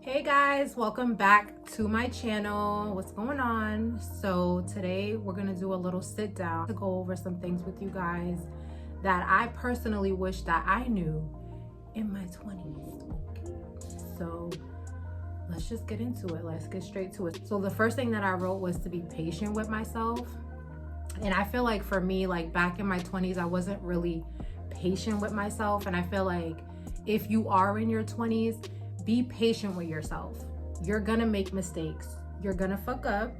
Hey guys, welcome back to my channel. What's going on? So today we're gonna do a little sit down to go over some things with you guys that I personally wish that I knew in my 20s. So let's just get into it. Let's get straight to it. So the first thing that I wrote was to be patient with myself. And I feel like for me, like back in my 20s, I wasn't really patient with myself. And I feel like if you are in your 20s, be patient with yourself. You're gonna make mistakes. You're gonna fuck up.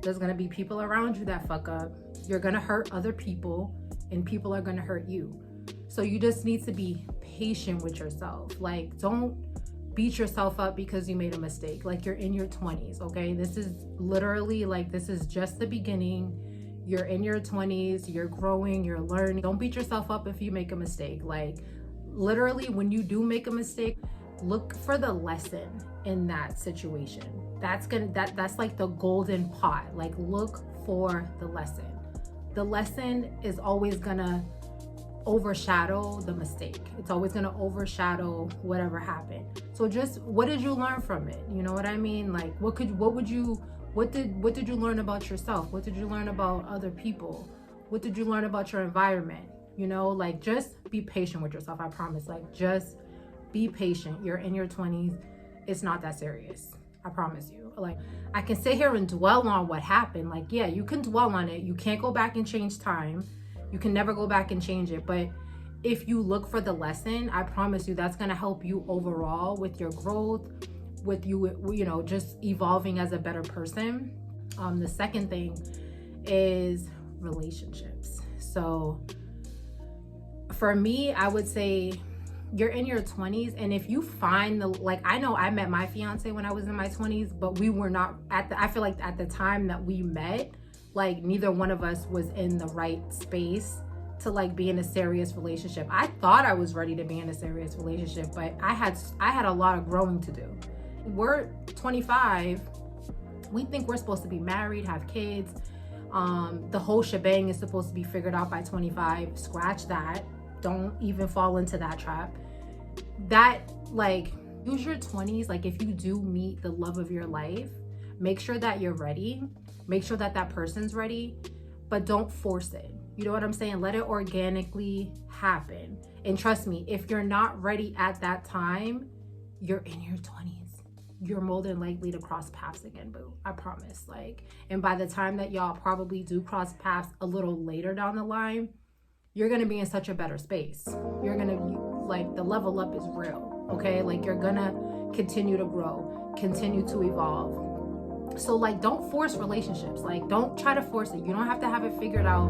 There's gonna be people around you that fuck up. You're gonna hurt other people and people are gonna hurt you. So you just need to be patient with yourself. Like, don't beat yourself up because you made a mistake. Like, you're in your 20s, okay? This is literally like, this is just the beginning. You're in your 20s, you're growing, you're learning. Don't beat yourself up if you make a mistake. Like, literally, when you do make a mistake, look for the lesson in that situation. That's like the golden pot. Like, look for the lesson. The lesson is always gonna overshadow the mistake. It's always gonna overshadow whatever happened. So just, what did you learn from it? You know what I mean? Like, what did you learn about yourself? What did you learn about other people? What did you learn about your environment? You know, like, just be patient with yourself. I promise. Like, just be patient. You're in your 20s. It's not that serious. I promise you. Like, I can sit here and dwell on what happened. Like, yeah, you can dwell on it. You can't go back and change time. You can never go back and change it. But if you look for the lesson, I promise you that's going to help you overall with your growth, with you know, just evolving as a better person. The second thing is relationships. So for me, I would say you're in your 20s, and if you find I know I met my fiance when I was in my 20s, but we were not I feel like at the time that we met, like, neither one of us was in the right space to like be in a serious relationship. I thought I was ready to be in a serious relationship, but I had a lot of growing to do. We're 25. We think we're supposed to be married, have kids. The whole shebang is supposed to be figured out by 25. Scratch that. Don't even fall into that trap. That, like, use your 20s. Like, if you do meet the love of your life, make sure that you're ready. Make sure that that person's ready, but don't force it. You know what I'm saying? Let it organically happen. And trust me, if you're not ready at that time, you're in your 20s. You're more than likely to cross paths again, boo. I promise. Like, and by the time that y'all probably do cross paths a little later down the line, you're gonna be in such a better space. You're gonna be, like, the level up is real, okay? Like, you're gonna continue to grow, continue to evolve. So, like, don't force relationships. Like, don't try to force it. You don't have to have it figured out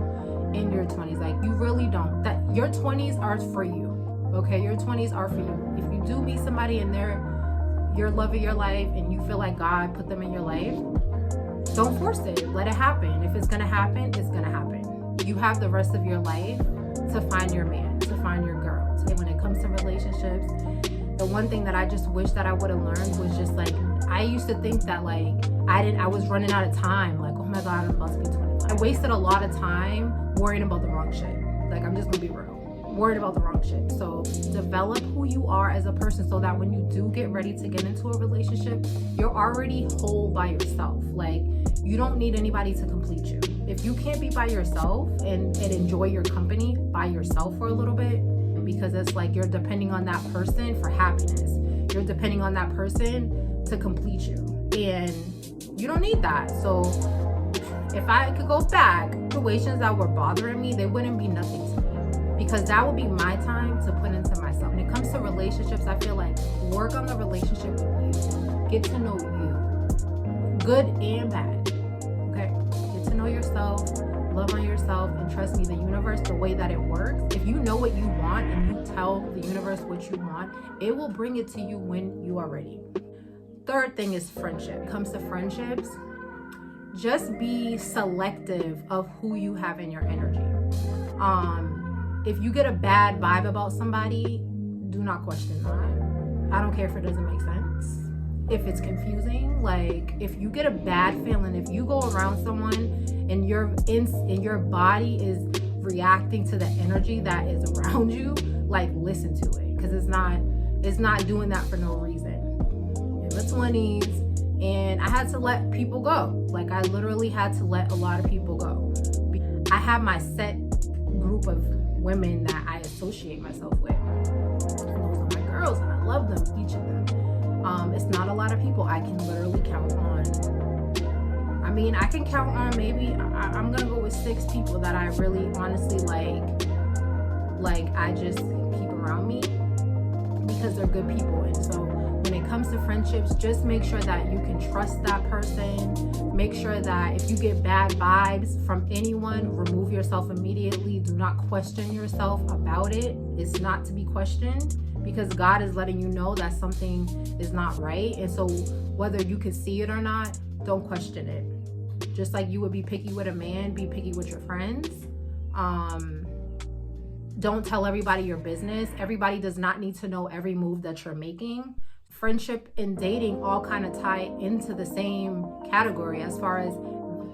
in your 20s. Like, you really don't. That your 20s are for you, okay? Your 20s are for you. If you do meet somebody and they're your love of your life and you feel like God put them in your life, don't force it. Let it happen. If it's gonna happen, it's gonna happen. You have the rest of your life to find your man, to find your girl. When it comes to relationships, the one thing that I just wish that I would have learned was just, like, I used to think that, like, I was running out of time. Like, oh my God, I'm about to be 25. I wasted a lot of time worrying about the wrong shit. Like, I'm just gonna be real. Worried about the wrong shit. So develop who you are as a person so that when you do get ready to get into a relationship, you're already whole by yourself. Like, you don't need anybody to complete you. If you can't be by yourself and enjoy your company by yourself for a little bit, because it's like you're depending on that person for happiness. You're depending on that person to complete you. And you don't need that. So if I could go back, situations that were bothering me, they wouldn't be nothing to me. Because that would be my time to put into myself. When it comes to relationships, I feel like work on the relationship with you. Get to know you. Good and bad. Okay? Get to know yourself. Love on yourself. And trust me, the universe, the way that it works, if you know what you want and you tell the universe what you want, it will bring it to you when you are ready. Third thing is friendship. When it comes to friendships, just be selective of who you have in your energy. If you get a bad vibe about somebody, do not question that. I don't care if it doesn't make sense. If it's confusing, like, if you get a bad feeling, if you go around someone and your body is reacting to the energy that is around you, like, listen to it, because it's not doing that for no reason. my 20s, and I had to let people go. Like, I literally had to let a lot of people go. I have my set group of women that I associate myself with. And those are my girls, and I love them, each of them. It's not a lot of people. I can literally count on, I mean, I can count on maybe, I'm gonna go with 6 people that I really honestly like I just keep around me because they're good people. And so when it comes to friendships, just make sure that you can trust that person. Make sure that if you get bad vibes from anyone, remove yourself immediately. Do not question yourself about it. It's not to be questioned, because God is letting you know that something is not right. And so whether you can see it or not, don't question it. Just like you would be picky with a man, be picky with your friends. Don't tell everybody your business. Everybody does not need to know every move that you're making. Friendship and dating all kind of tie into the same category as far as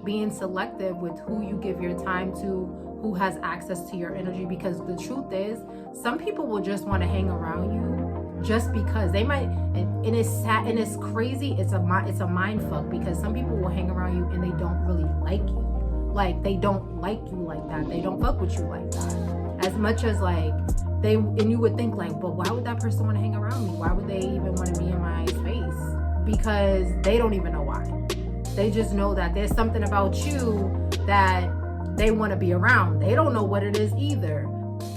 being selective with who you give your time to, who has access to your energy. Because the truth is, some people will just want to hang around you just because they might, and it's sad and it's crazy. It's a mind fuck, because some people will hang around you and they don't really like you. Like, they don't like you like that. They don't fuck with you like that. As much as like and you would think like, but why would that person want to hang around me? Why would they even want to be in my space? Because they don't even know why. They just know that there's something about you that they want to be around. They don't know what it is either.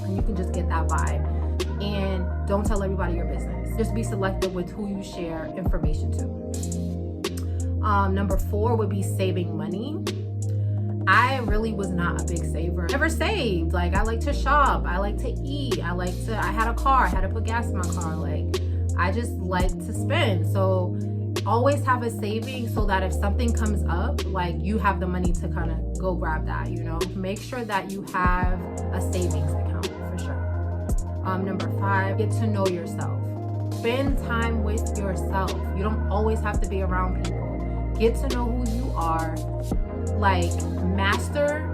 And you can just get that vibe. And don't tell everybody your business. Just be selective with who you share information to. Number 4 would be saving money. I really was not a big saver. Never saved. Like, I like to shop. I like to eat. I had a car. I had to put gas in my car. Like, I just like to spend. So always have a saving so that if something comes up, like, you have the money to kind of go grab that, you know? Make sure that you have a savings account for sure. Number 5, get to know yourself. Spend time with yourself. You don't always have to be around people. Get to know who you are. Like, master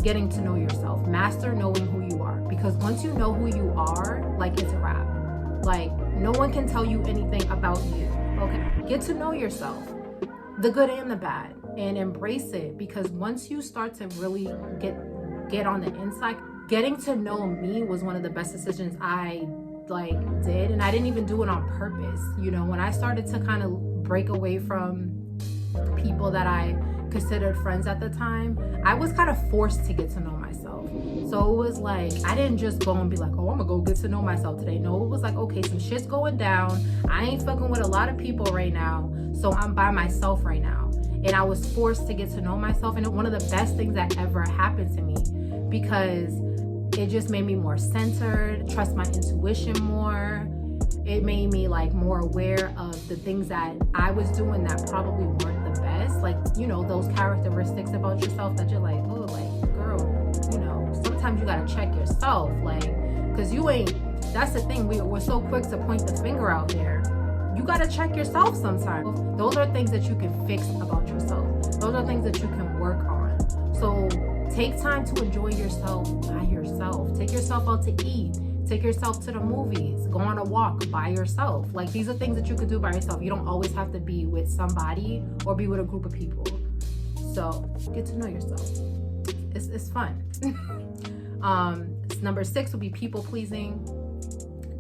getting to know yourself. Master knowing who you are. Because once you know who you are, like, it's a wrap. Like, no one can tell you anything about you. Okay? Get to know yourself. The good and the bad. And embrace it. Because once you start to really get on the inside, getting to know me was one of the best decisions I did. And I didn't even do it on purpose. You know, when I started to kind of break away from people that I considered friends at the time, I was kind of forced to get to know myself. So it was like, I didn't just go and be like, oh, I'm gonna go get to know myself today. No, it was like, okay, some shit's going down. I ain't fucking with a lot of people right now, so I'm by myself right now. And I was forced to get to know myself. And one of the best things that ever happened to me, because it just made me more centered, trust my intuition more. It made me like more aware of the things that I was doing that probably weren't the best. Like, you know, those characteristics about yourself that you're like, oh, like, girl, you know, sometimes you gotta check yourself. Like, cause you ain't, that's the thing, we're so quick to point the finger out there. You gotta check yourself sometimes. Those are things that you can fix about yourself. Those are things that you can work on. So take time to enjoy yourself by yourself. Take yourself out to eat. Take yourself to the movies, go on a walk by yourself. Like, these are things that you could do by yourself. You don't always have to be with somebody or be with a group of people. So get to know yourself. It's fun. Number 6 would be people pleasing.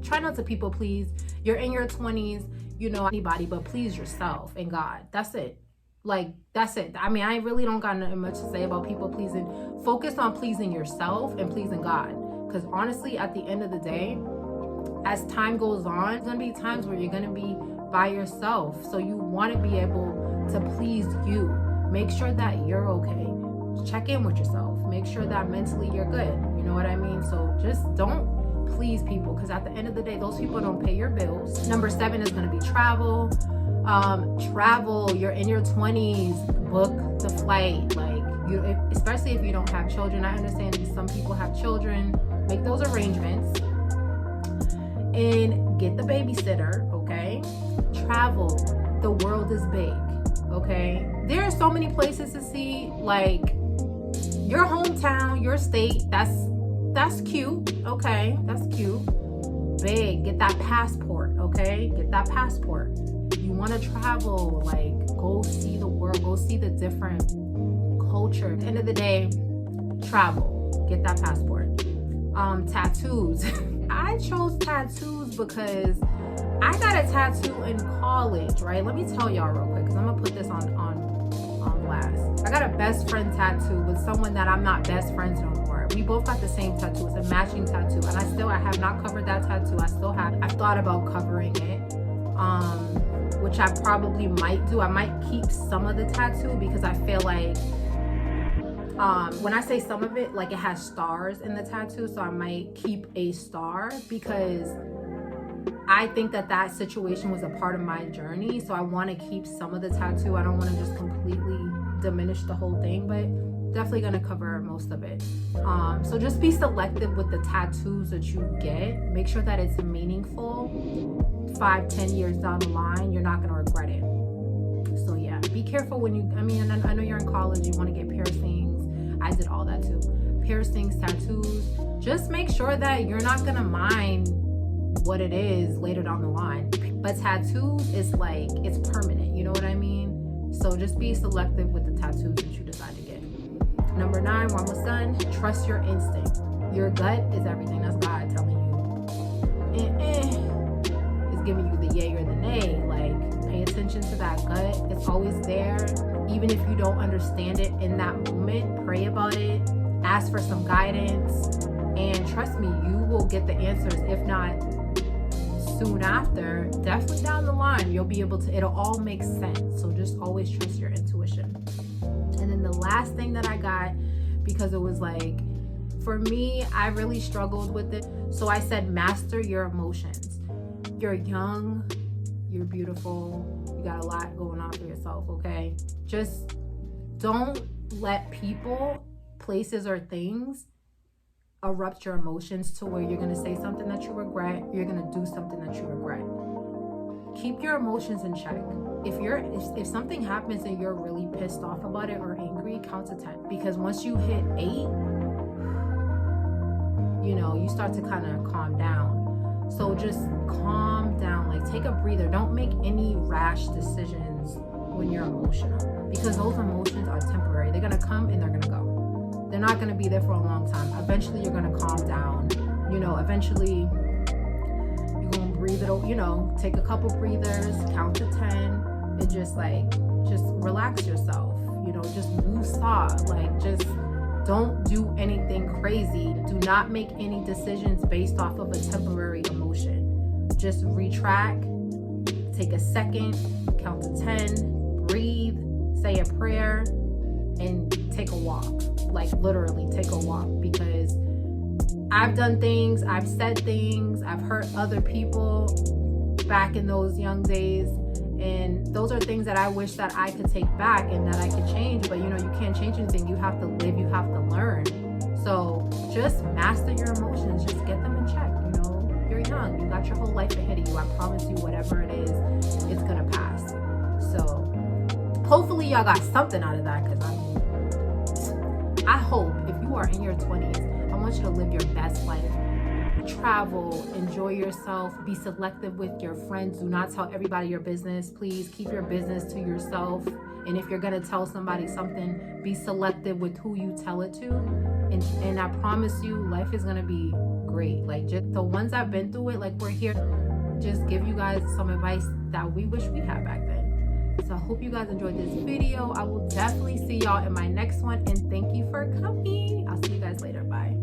Try not to people please. You're in your 20s, you know, anybody, but please yourself and God. That's it. Like, that's it. I mean, I really don't got nothing much to say about people pleasing. Focus on pleasing yourself and pleasing God. Because honestly, at the end of the day, as time goes on, there's gonna be times where you're gonna be by yourself. So you wanna be able to please you. Make sure that you're okay. Check in with yourself. Make sure that mentally you're good. You know what I mean? So just don't please people, because at the end of the day, those people don't pay your bills. Number 7 is gonna be travel. Travel, you're in your 20s, book the flight. Like, especially if you don't have children. I understand that some people have children. Make those arrangements and get the babysitter, okay? Travel. The world is big, okay? There are so many places to see. Like, your hometown, your state, that's cute, okay? That's cute. Big. Get that passport, okay? Get that passport. You want to travel, like go see the world, go see the different culture. At the end of the day, travel, get that passport. Tattoos. I chose tattoos because I got a tattoo in college, right? Let me tell y'all real quick, because I'm gonna put this on blast. I got a best friend tattoo with someone that I'm not best friends no more. We both got the same tattoo. It's a matching tattoo, and I have not covered that tattoo. I've thought about covering it, which I probably might do. I might keep some of the tattoo because I feel like when I say some of it, like it has stars in the tattoo, so I might keep a star because I think that situation was a part of my journey. So I want to keep some of the tattoo. I don't want to just completely diminish the whole thing, but definitely going to cover most of it. So just be selective with the tattoos that you get. Make sure that it's meaningful. 5-10 years down the line, you're not going to regret it. So yeah, be careful when you, I know you're in college, you want to get piercings. I did all that too. Piercings, tattoos. Just make sure that you're not going to mind what it is later down the line. But tattoos is like, it's permanent, you know what I mean? So just be selective with the tattoos that you decide to get. Number 9, we're almost done. Trust your instinct. Your gut is everything. That's God telling you. It's giving you the yay or the nay. Like, pay attention to that gut. It's always there. Even if you don't understand it in that moment, pray about it. Ask for some guidance. And trust me, you will get the answers. If not soon after, definitely down the line, you'll be able to, it'll all make sense. So just always trust your intuition. And then the last thing that I got, because it was like, for me, I really struggled with it. So I said, master your emotions. You're young, you're beautiful, you got a lot going on for yourself, okay? Just don't let people, places, or things erupt your emotions to where you're gonna say something that you regret, you're gonna do something that you regret. Keep your emotions in check. If something happens and you're really pissed off about it or angry, count to 10. Because once you hit 8, you start to kind of calm down. So just calm down, like take a breather. Don't make any rash decisions when you're emotional, because those emotions are temporary. They're gonna come and they're gonna go. They're not gonna be there for a long time. Eventually you're gonna calm down. Eventually you're gonna breathe it, take a couple breathers, count to 10, and just relax yourself. Just woosah. Like, just don't do anything crazy. Do not make any decisions based off of a temporary emotion. Just retract, take a second, count to 10, breathe, say a prayer, and take a walk. Like, literally take a walk, because I've done things, I've said things, I've hurt other people back in those young days, and those are things that I wish that I could take back and that I could change. But you can't change anything. You have to live, you have to learn. So just master your emotions, just get them in check. You're young, you got your whole life ahead of you. I promise you, whatever it is, it's gonna pass. So hopefully y'all got something out of that, because I hope if you are in your 20s, I want you to live your best life. Travel, enjoy yourself, be selective with your friends. Do not tell everybody your business. Please keep your business to yourself. And if you're gonna tell somebody something, be selective with who you tell it to. And I promise you, life is gonna be great. Like, just the ones I've been through it, like, we're here just give you guys some advice that we wish we had back then. So I hope you guys enjoyed this video. I will definitely see y'all in my next one, and thank you for coming. I'll see you guys later. Bye.